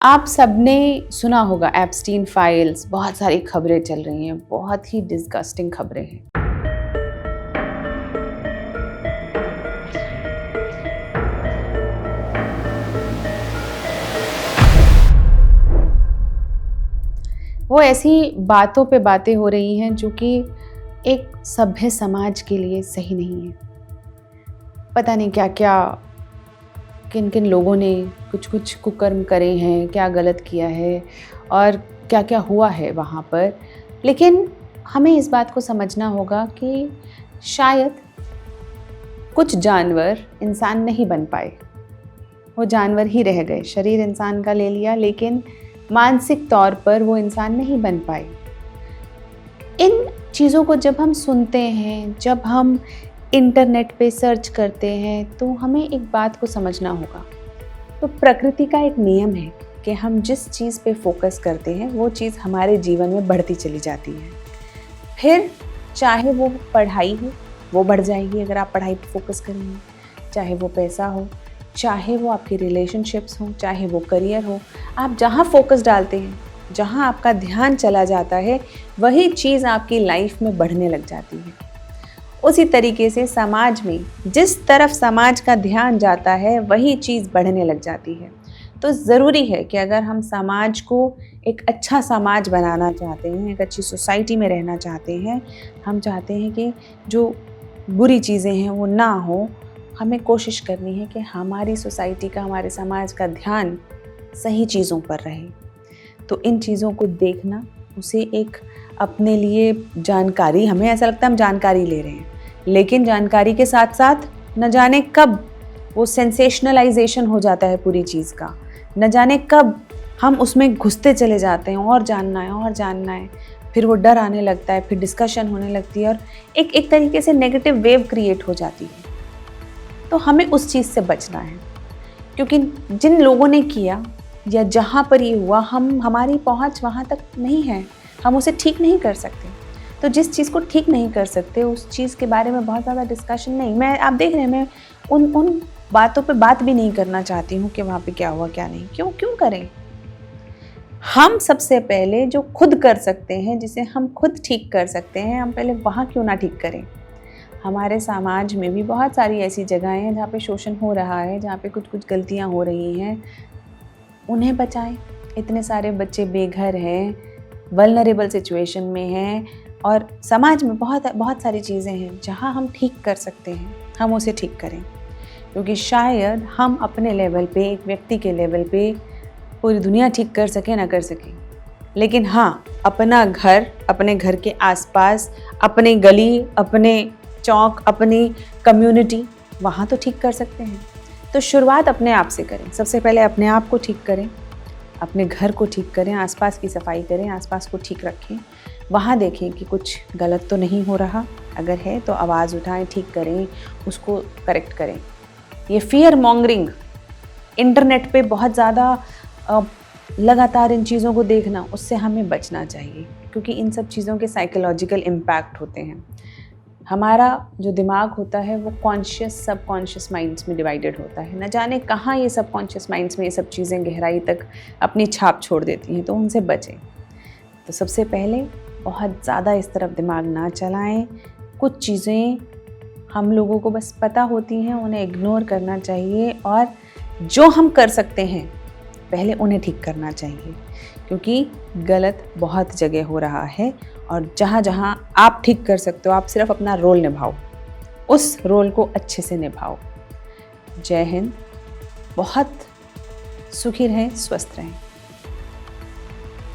आप सबने सुना होगा एप्स्टीन फाइल्स, बहुत सारी खबरें चल रही हैं, बहुत ही डिस्गस्टिंग खबरें हैं। वो ऐसी बातों पे बातें हो रही हैं जो कि एक सभ्य समाज के लिए सही नहीं है। पता नहीं क्या क्या किन किन लोगों ने कुछ कुछ कुकर्म करे हैं, क्या गलत किया है और क्या क्या हुआ है वहाँ पर। लेकिन हमें इस बात को समझना होगा कि शायद कुछ जानवर इंसान नहीं बन पाए, वो जानवर ही रह गए। शरीर इंसान का ले लिया लेकिन मानसिक तौर पर वो इंसान नहीं बन पाए। इन चीज़ों को जब हम सुनते हैं, जब हम इंटरनेट पे सर्च करते हैं, तो हमें एक बात को समझना होगा। तो प्रकृति का एक नियम है कि हम जिस चीज़ पे फोकस करते हैं वो चीज़ हमारे जीवन में बढ़ती चली जाती है। फिर चाहे वो पढ़ाई हो, वो बढ़ जाएगी अगर आप पढ़ाई पे फोकस करेंगे। चाहे वो पैसा हो, चाहे वो आपके रिलेशनशिप्स हों, चाहे वो करियर हो, आप जहाँ फोकस डालते हैं, जहाँ आपका ध्यान चला जाता है, वही चीज़ आपकी लाइफ में बढ़ने लग जाती है। उसी तरीके से समाज में जिस तरफ समाज का ध्यान जाता है वही चीज़ बढ़ने लग जाती है। तो ज़रूरी है कि अगर हम समाज को एक अच्छा समाज बनाना चाहते हैं, एक अच्छी सोसाइटी में रहना चाहते हैं, हम चाहते हैं कि जो बुरी चीज़ें हैं वो ना हो, हमें कोशिश करनी है कि हमारी सोसाइटी का, हमारे समाज का ध्यान सही चीज़ों पर रहे। तो इन चीज़ों को देखना, उसे एक अपने लिए जानकारी, हमें ऐसा लगता है हम जानकारी ले रहे हैं, लेकिन जानकारी के साथ साथ न जाने कब वो सेंसेशनलाइजेशन हो जाता है पूरी चीज़ का, न जाने कब हम उसमें घुसते चले जाते हैं और जानना है, फिर वो डर आने लगता है, फिर डिस्कशन होने लगती है और एक तरीके से नेगेटिव वेव क्रिएट हो जाती है। तो हमें उस चीज़ से बचना है, क्योंकि जिन लोगों ने किया या जहाँ पर ये हुआ, हमारी पहुँच वहाँ तक नहीं है, हम उसे ठीक नहीं कर सकते। तो जिस चीज़ को ठीक नहीं कर सकते उस चीज़ के बारे में बहुत ज़्यादा डिस्कशन नहीं, आप देख रहे हैं, मैं उन बातों पे बात भी नहीं करना चाहती हूँ कि वहाँ पे क्या हुआ क्या नहीं। क्यों करें? हम सबसे पहले जो खुद कर सकते हैं, जिसे हम खुद ठीक कर सकते हैं, हम पहले वहाँ क्यों ना ठीक करें। हमारे समाज में भी बहुत सारी ऐसी जगहें हैं जहाँ पे शोषण हो रहा है, जहाँ पे कुछ गलतियाँ हो रही हैं, उन्हें बचाएं। इतने सारे बच्चे बेघर हैं, वल्नरेबल सिचुएशन में हैं और समाज में बहुत सारी चीज़ें हैं जहाँ हम ठीक कर सकते हैं, हम उसे ठीक करें। क्योंकि शायद हम अपने लेवल पे, एक व्यक्ति के लेवल पे पूरी दुनिया ठीक कर सकें ना कर सकें, लेकिन हाँ, अपना घर, अपने घर के आसपास, अपनी गली, अपने चौक, अपनी कम्युनिटी, वहाँ तो ठीक कर सकते हैं। तो शुरुआत अपने आप से करें। सबसे पहले अपने आप को ठीक करें, अपने घर को ठीक करें, आसपास की सफाई करें, आसपास को ठीक रखें। वहाँ देखें कि कुछ गलत तो नहीं हो रहा, अगर है तो आवाज़ उठाएं, ठीक करें, उसको करेक्ट करें। ये फियर मॉन्गरिंग, इंटरनेट पे बहुत ज़्यादा लगातार इन चीज़ों को देखना, उससे हमें बचना चाहिए, क्योंकि इन सब चीज़ों के साइकोलॉजिकल इम्पैक्ट होते हैं। हमारा जो दिमाग होता है वो कॉन्शियस, सबकॉन्शियस माइंड्स में डिवाइडेड होता है। न जाने कहाँ ये सबकॉन्शियस माइंड्स में ये सब चीज़ें गहराई तक अपनी छाप छोड़ देती हैं, तो उनसे बचें। तो सबसे पहले बहुत ज़्यादा इस तरफ दिमाग ना चलाएं। कुछ चीज़ें हम लोगों को बस पता होती हैं, उन्हें इग्नोर करना चाहिए और जो हम कर सकते हैं पहले उन्हें ठीक करना चाहिए, क्योंकि गलत बहुत जगह हो रहा है और जहाँ जहाँ आप ठीक कर सकते हो, आप सिर्फ अपना रोल निभाओ, उस रोल को अच्छे से निभाओ। जय हिंद। बहुत सुखी रहें, स्वस्थ रहें।